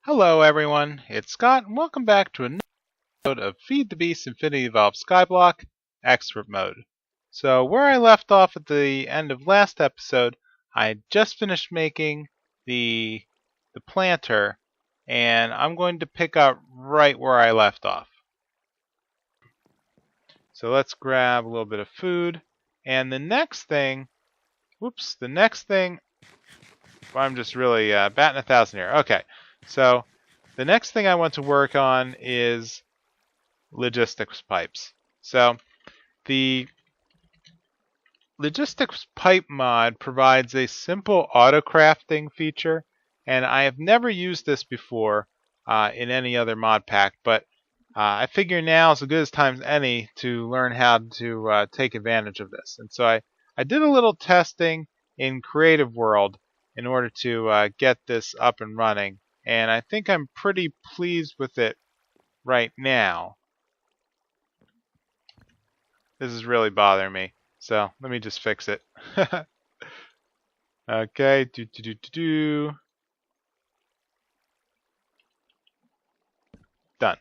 Hello everyone, it's Scott and welcome back to another episode of Feed the Beast Infinity Evolved Skyblock Expert Mode. So where I left off at the end of last episode, I had just finished making the planter and I'm going to pick up right where I left off. So let's grab a little bit of food and the next thing, I'm just really batting 1,000 here. Okay, so the next thing I want to work on is logistics pipes. So the logistics pipe mod provides a simple autocrafting feature, and I have never used this before in any other mod pack, but I figure now is as good a time as any to learn how to take advantage of this. And so I did a little testing in Creative World in order to get this up and running, and I think I'm pretty pleased with it right now. This is really bothering me, so let me just fix it. Okay, done.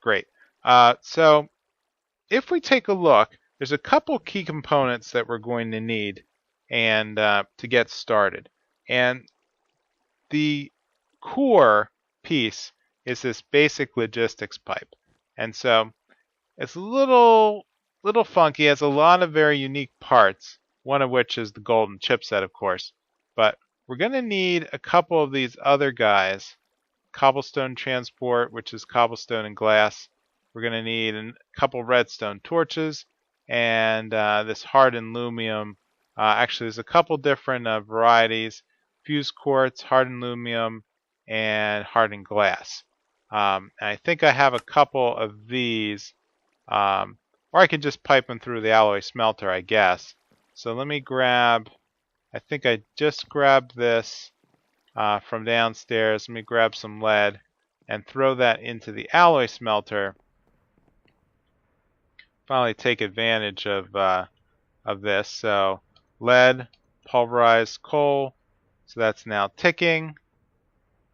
Great. So if we take a look, there's a couple key components that we're going to need and to get started. And the core piece is this basic logistics pipe. And so it's a little funky. It has a lot of very unique parts, one of which is the golden chipset, of course. But we're going to need a couple of these other guys. Cobblestone transport, which is cobblestone and glass. We're going to need a couple redstone torches and this hardened aluminum. Actually, there's a couple different varieties. Fused quartz, hardened aluminum, and hardened glass. I think I have a couple of these. Or I could just pipe them through the alloy smelter, I guess. So let me grab, I think I just grabbed this from downstairs. Let me grab some lead and throw that into the alloy smelter. Finally take advantage of this. So lead, pulverized coal, so that's now ticking.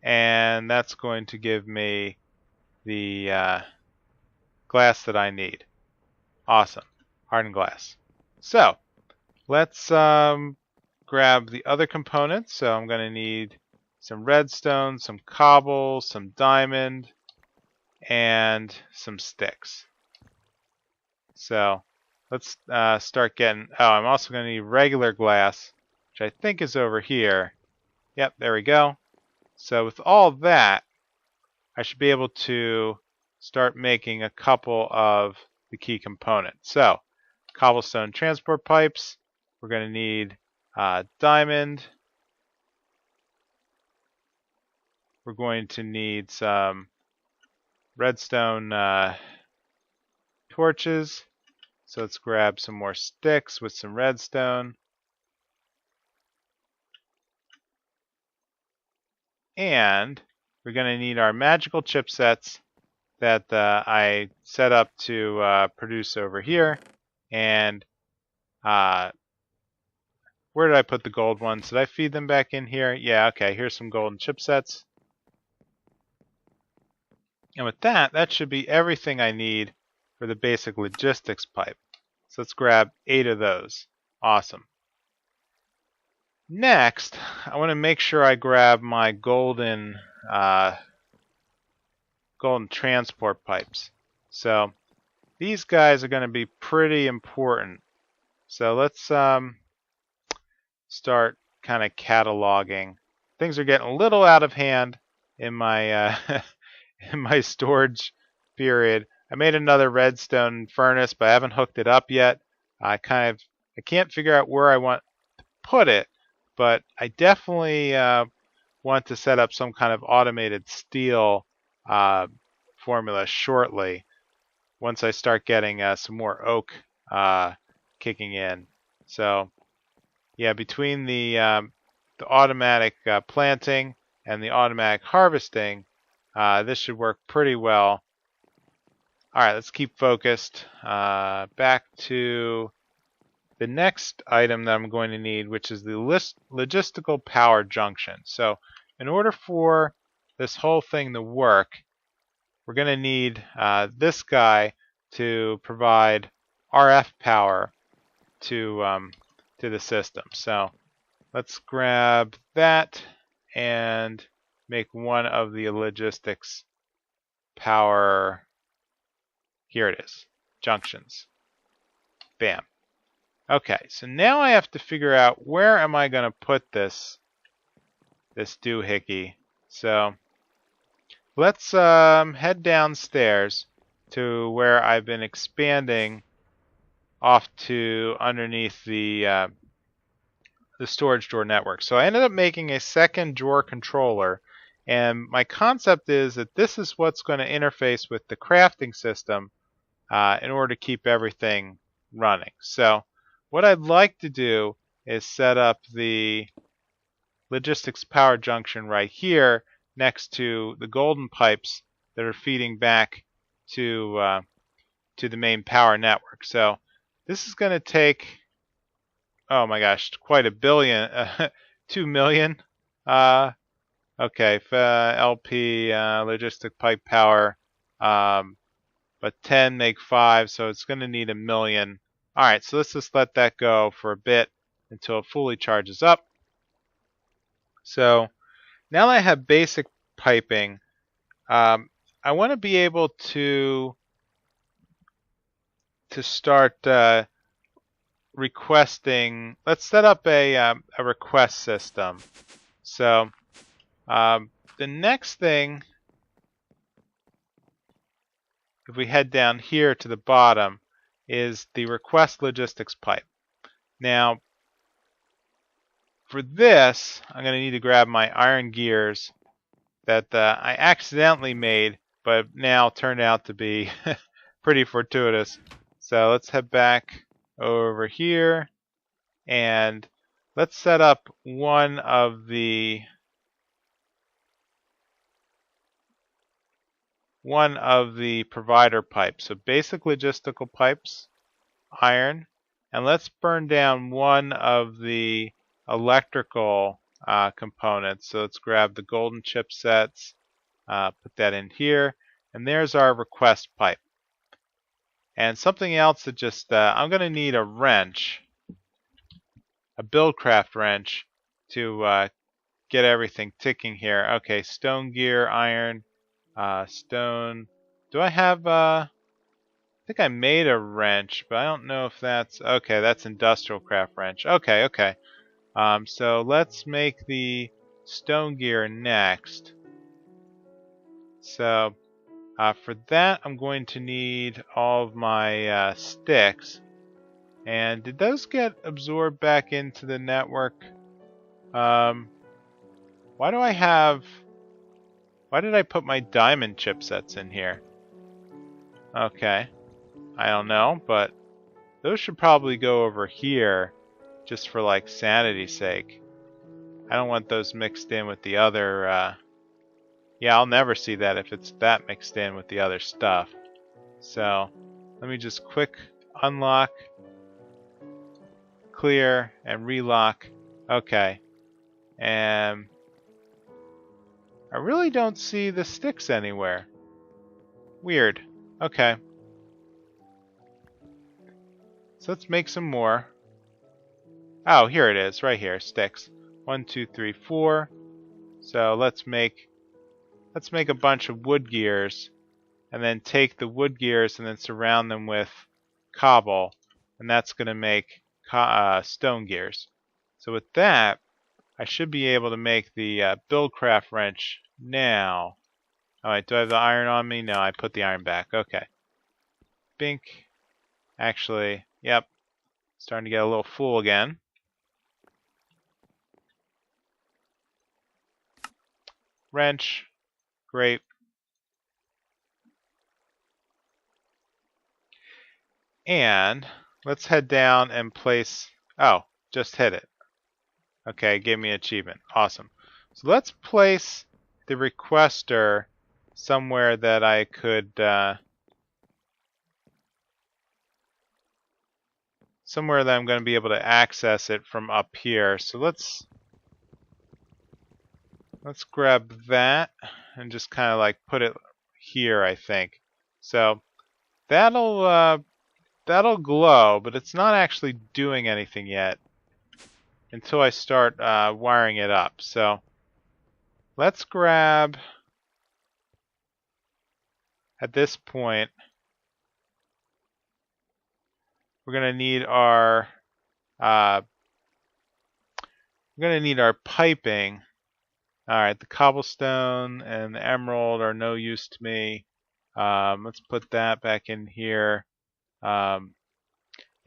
And that's going to give me the glass that I need. Awesome. Hardened glass. So let's grab the other components. So I'm going to need some redstone, some cobble, some diamond, and some sticks. So let's start getting... Oh, I'm also going to need regular glass, which I think is over here. Yep, there we go. So with all that, I should be able to start making a couple of the key components. So cobblestone transport pipes, we're going to need diamond. We're going to need some redstone torches. So let's grab some more sticks with some redstone. And we're going to need our magical chipsets that I set up to produce over here. And where did I put the gold ones? Did I feed them back in here? Yeah, okay, here's some golden chipsets. And with that, that should be everything I need for the basic logistics pipe. So let's grab 8 of those. Awesome. Next, I want to make sure I grab my golden transport pipes. So these guys are going to be pretty important. So let's start kind of cataloging. Things are getting a little out of hand in my in my storage period. I made another redstone furnace, but I haven't hooked it up yet. I can't figure out where I want to put it, but I definitely want to set up some kind of automated steel formula shortly once I start getting some more oak kicking in. So yeah, between the automatic planting and the automatic harvesting, this should work pretty well. All right, let's keep focused. Back to the next item that I'm going to need, which is the logistical power junction. So in order for this whole thing to work, we're going to need this guy to provide RF power to the system. So let's grab that and make one of the logistics power. Here it is, junctions. Bam. Okay, so now I have to figure out where am I going to put this doohickey. So let's head downstairs to where I've been expanding off to underneath the storage drawer network. So I ended up making a second drawer controller, and my concept is that this is what's going to interface with the crafting system in order to keep everything running. So what I'd like to do is set up the logistics power junction right here next to the golden pipes that are feeding back to the main power network. So this is going to take, oh my gosh, quite a billion, 2 million. Okay, LP logistic pipe power, but 10 make 5, so it's going to need 1 million. All right, so let's just let that go for a bit until it fully charges up. So now that I have basic piping, I want to be able to start requesting. Let's set up a request system. So the next thing, if we head down here to the bottom, is the request logistics pipe. Now, for this, I'm going to need to grab my iron gears that I accidentally made, but now turned out to be pretty fortuitous. So let's head back over here, and let's set up one of the provider pipes. So basic logistical pipes, iron, and let's burn down one of the electrical components. So let's grab the golden chipsets, put that in here, and there's our request pipe. And something else that just, I'm going to need a wrench, a Buildcraft wrench, to get everything ticking here. Okay, stone gear, iron, stone. Do I have, I think I made a wrench, but I don't know if that's, okay, that's industrial craft wrench. Okay. So let's make the stone gear next. So for that, I'm going to need all of my sticks. And did those get absorbed back into the network? Why did I put my diamond chipsets in here? Okay, I don't know, but those should probably go over here just for like sanity's sake. I don't want those mixed in with the other, yeah, I'll never see that if it's that mixed in with the other stuff. So let me just quick unlock, clear, and relock. Okay. And I really don't see the sticks anywhere. Weird. Okay. So let's make some more. Oh, here it is, right here, sticks. 1, 2, 3, 4. So let's make a bunch of wood gears, and then take the wood gears and then surround them with cobble, and that's going to make stone gears. So with that, I should be able to make the Buildcraft wrench now. Alright, do I have the iron on me? No, I put the iron back. Okay. Bink. Actually, yep. Starting to get a little full again. Wrench. Great. And let's head down and place... Oh, just hit it. Okay, gave me an achievement. Awesome. So let's place the requester somewhere that I could... somewhere that I'm going to be able to access it from up here. So let's let's grab that and just kind of like put it here, I think. So that'll glow, but it's not actually doing anything yet until I start wiring it up. So let's grab, at this point, we're gonna need our piping. All right, the cobblestone and the emerald are no use to me. Let's put that back in here. Yeah,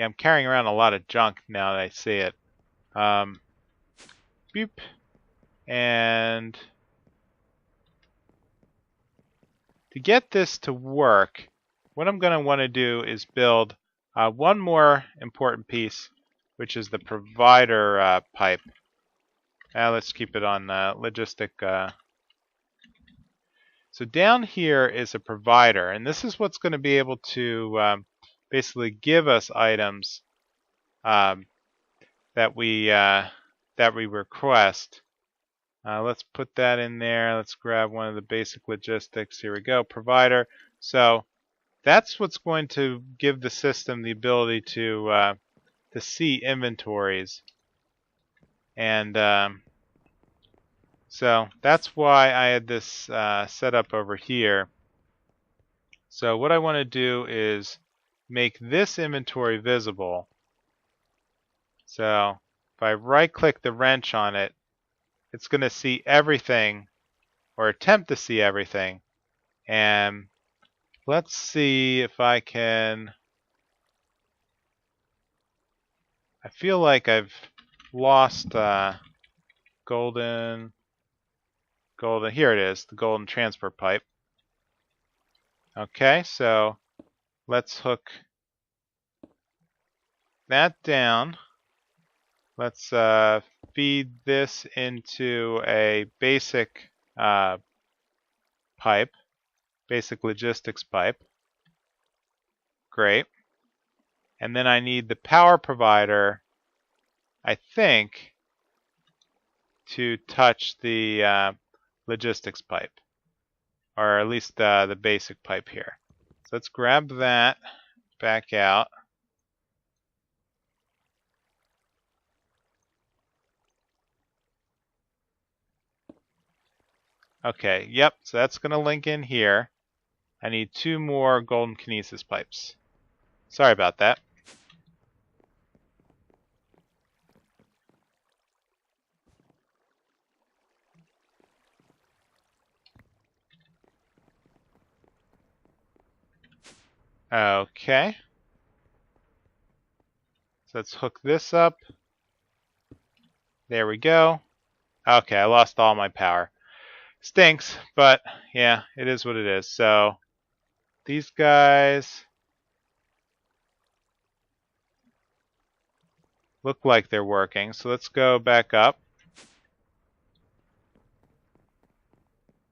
I'm carrying around a lot of junk now that I see it. Boop. And to get this to work, what I'm going to want to do is build one more important piece, which is the provider pipe. Let's keep it on logistic. So down here is a provider, and this is what's going to be able to basically give us items that we request. Let's put that in there. Let's grab one of the basic logistics. Here we go, provider. So that's what's going to give the system the ability to see inventories, and so that's why I had this set up over here. So what I want to do is make this inventory visible. So if I right-click the wrench on it, it's going to see everything, or attempt to see everything. And let's see if I can. I feel like I've lost golden. Here it is, the golden transfer pipe. Okay, so let's hook that down. Let's feed this into a basic pipe, basic logistics pipe. Great. And then I need the power provider, I think, to touch the logistics pipe, or at least the basic pipe here. So let's grab that back out. Okay, yep, so that's going to link in here. I need 2 more golden kinesis pipes. Sorry about that. Okay. So let's hook this up. There we go. Okay, I lost all my power. Stinks, but yeah, it is what it is. So these guys look like they're working. So let's go back up.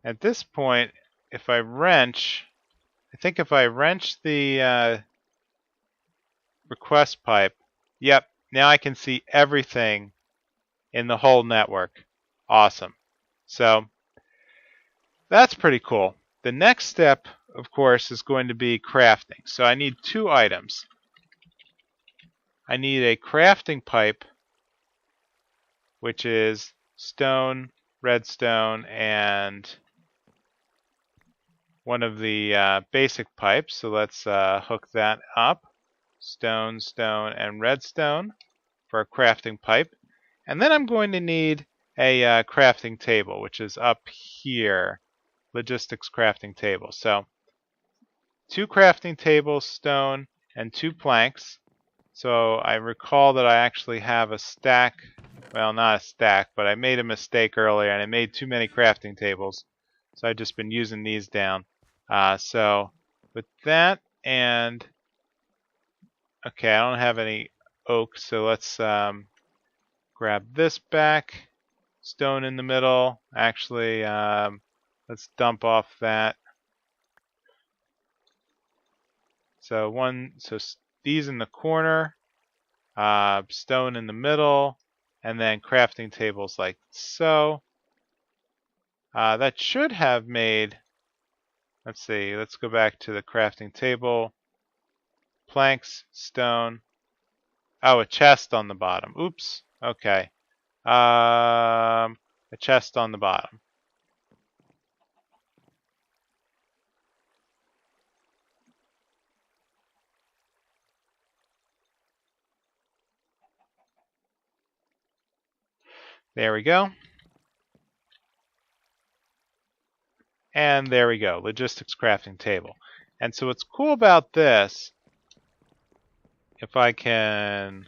At this point, if I wrench, I think if I wrench the request pipe, yep, now I can see everything in the whole network. Awesome. So that's pretty cool. The next step, of course, is going to be crafting. So I need 2 items. I need a crafting pipe, which is stone, redstone, and one of the basic pipes. So let's hook that up. Stone, stone, and redstone for a crafting pipe. And then I'm going to need a crafting table, which is up here. Logistics crafting table. So 2 crafting tables, stone, and 2 planks. So I recall that I actually have a stack, well, not a stack, but I made a mistake earlier and I made too many crafting tables. So I've just been using these down. So with that, and okay, I don't have any oak, so let's grab this back. Stone in the middle. Actually, let's dump off that. So these in the corner, stone in the middle, and then crafting tables like so. that should have made, let's see, let's go back to the crafting table. Planks, stone. Oh, a chest on the bottom. Oops. Okay. A chest on the bottom. There we go. And there we go, logistics crafting table. And so what's cool about this, if I can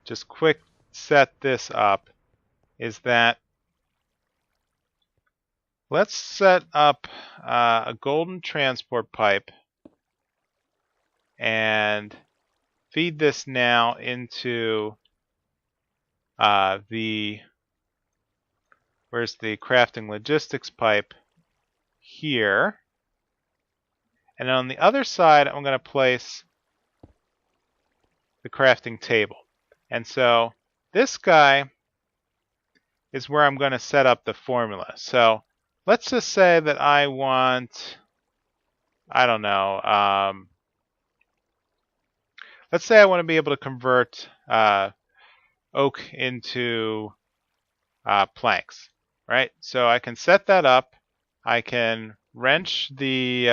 just quick set this up, is that let's set up a golden transport pipe and feed this now into where's the crafting logistics pipe? Here. And on the other side, I'm going to place the crafting table. And so this guy is where I'm going to set up the formula. So let's just say that I want, I don't know, let's say I want to be able to convert oak into planks, right? So I can set that up. I can wrench the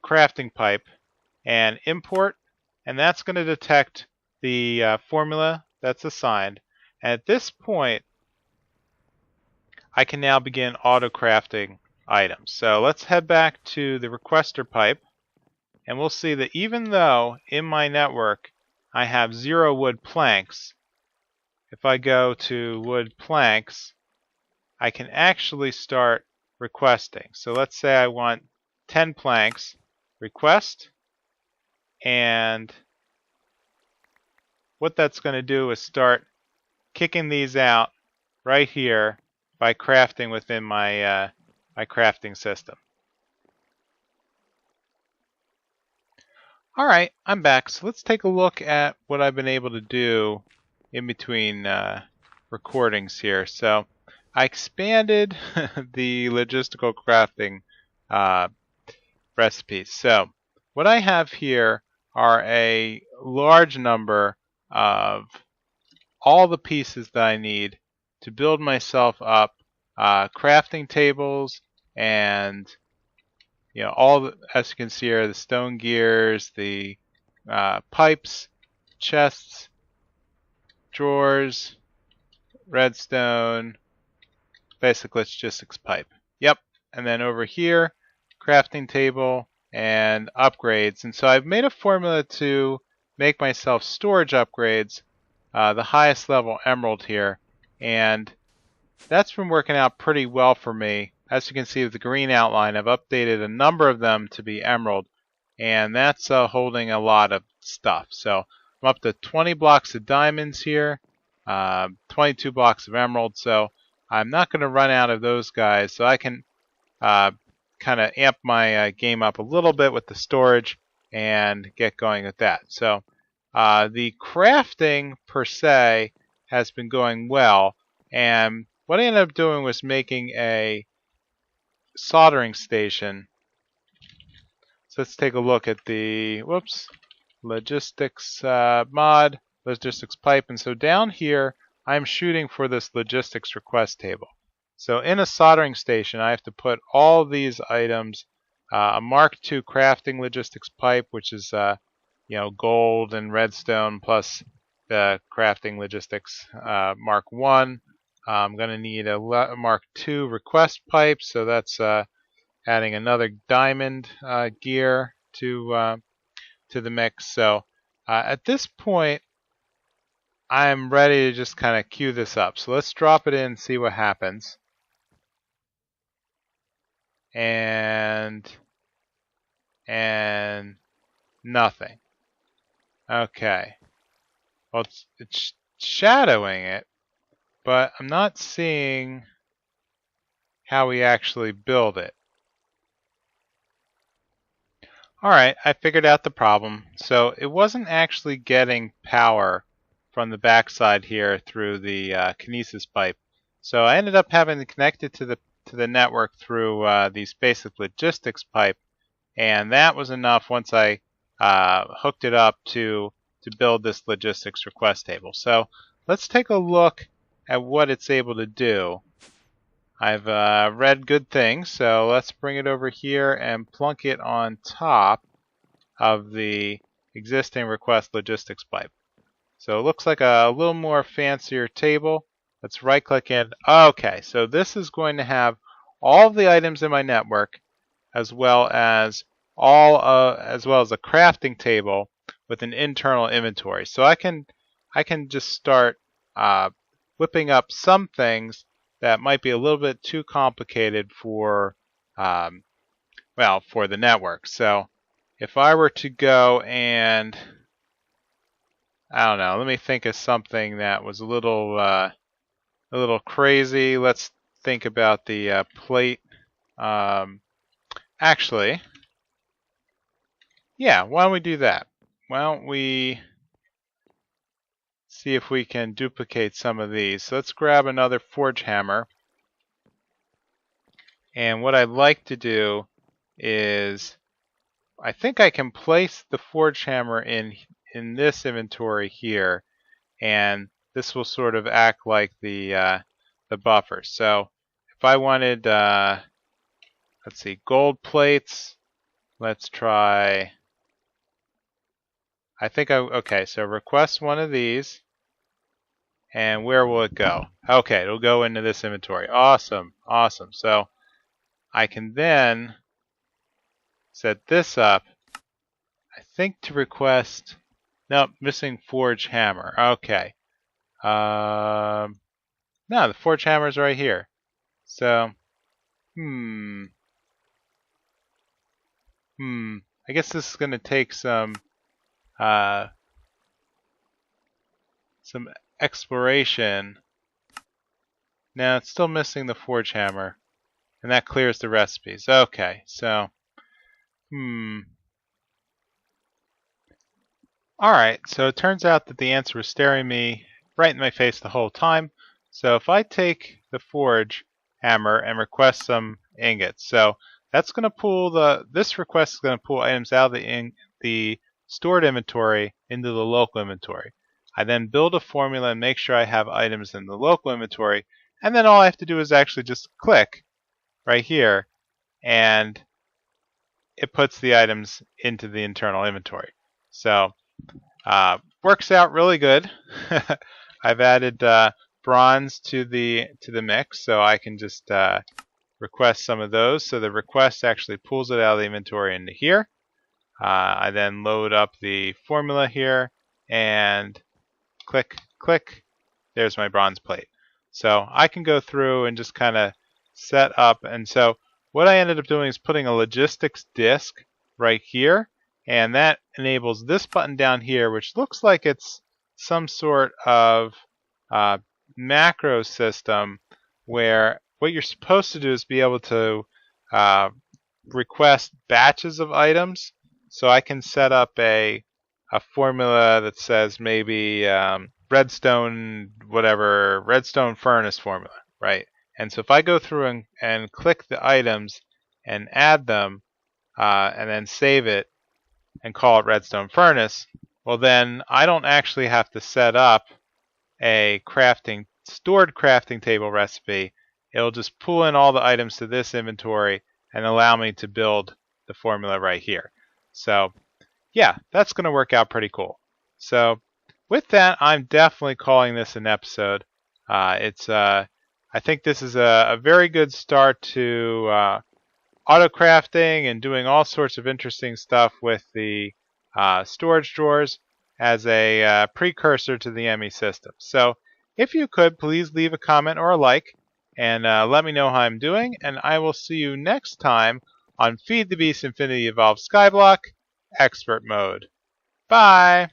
crafting pipe and import, and that's going to detect the formula that's assigned. And at this point, I can now begin auto-crafting items. So let's head back to the requester pipe, and we'll see that even though in my network I have 0 wood planks, if I go to wood planks, I can actually start requesting. So let's say I want 10 planks, request, and what that's going to do is start kicking these out right here by crafting within my my crafting system. Alright, I'm back. So let's take a look at what I've been able to do in between recordings here. So I expanded the logistical crafting recipes. So what I have here are a large number of all the pieces that I need to build myself up crafting tables, and all the, as you can see here, the stone gears, the pipes, chests, drawers, redstone, basic logistics pipe. Yep. And then over here, crafting table and upgrades. And so I've made a formula to make myself storage upgrades, the highest level emerald here, and that's been working out pretty well for me. As you can see with the green outline, I've updated a number of them to be emerald, and that's holding a lot of stuff. So I'm up to 20 blocks of diamonds here, 22 blocks of emerald, so I'm not going to run out of those guys. So I can kind of amp my game up a little bit with the storage and get going with that. So the crafting per se has been going well, and what I ended up doing was making a soldering station. So let's take a look at the logistics mod, logistics pipe. And so down here, I'm shooting for this logistics request table. So in a soldering station, I have to put all these items, a Mark II crafting logistics pipe, which is gold and redstone, plus the crafting logistics Mark I. I'm going to need a Mark II request pipe, so that's adding another diamond gear to the mix. So at this point, I'm ready to just kind of queue this up. So let's drop it in and see what happens. And nothing. Okay. Well, it's shadowing it, but I'm not seeing how we actually build it. Alright, I figured out the problem. So it wasn't actually getting power from the backside here through the kinesis pipe. So I ended up having to connect it to the network through these basic logistics pipe, and that was enough once I hooked it up to build this logistics request table. So let's take a look at what it's able to do. I've read good things, so let's bring it over here and plunk it on top of the existing request logistics pipe. So it looks like a little more fancier table. Let's right click it. Okay, so this is going to have all of the items in my network, as well as a crafting table with an internal inventory. So I can just start whipping up some things that might be a little bit too complicated for for the network. So if I were to go and I don't know, let me think of something that was a little crazy. Let's think about the plate. Actually, yeah, why don't we do that? Why don't we see if we can duplicate some of these? So let's grab another forge hammer. And what I'd like to do is, I think I can place the forge hammer in this inventory here, and this will sort of act like the buffer. So if I wanted, let's see, gold plates. Let's try. I think okay. So request one of these, and where will it go? Okay, it'll go into this inventory. Awesome, awesome. So I can then set this up. I think to request. Nope, missing forge hammer. Okay. No, the forge hammer is right here. So, I guess this is going to take some exploration. Now it's still missing the forge hammer, and that clears the recipes. Okay, so, Alright, so it turns out that the answer was staring me right in my face the whole time. So if I take the forge hammer and request some ingots, so that's going to pull this request is going to pull items out of the stored inventory into the local inventory. I then build a formula and make sure I have items in the local inventory, and then all I have to do is actually just click right here, and it puts the items into the internal inventory. So works out really good. I've added bronze to the mix, so I can just request some of those. So the request actually pulls it out of the inventory into here. I then load up the formula here and click, click. There's my bronze plate. So I can go through and just kind of set up. And so what I ended up doing is putting a logistics disk right here. And that enables this button down here, which looks like it's some sort of macro system where what you're supposed to do is be able to request batches of items. So I can set up a formula that says maybe redstone furnace formula, right? And so if I go through and click the items and add them and then save it, and call it redstone furnace, well then I don't actually have to set up a stored crafting table recipe. It'll just pull in all the items to this inventory and allow me to build the formula right here. So yeah, that's going to work out pretty cool. So with that, I'm definitely calling this an episode. I think this is a very good start to autocrafting and doing all sorts of interesting stuff with the storage drawers as a precursor to the ME system. So if you could, please leave a comment or a like and let me know how I'm doing, and I will see you next time on Feed the Beast Infinity Evolved Skyblock Expert Mode. Bye!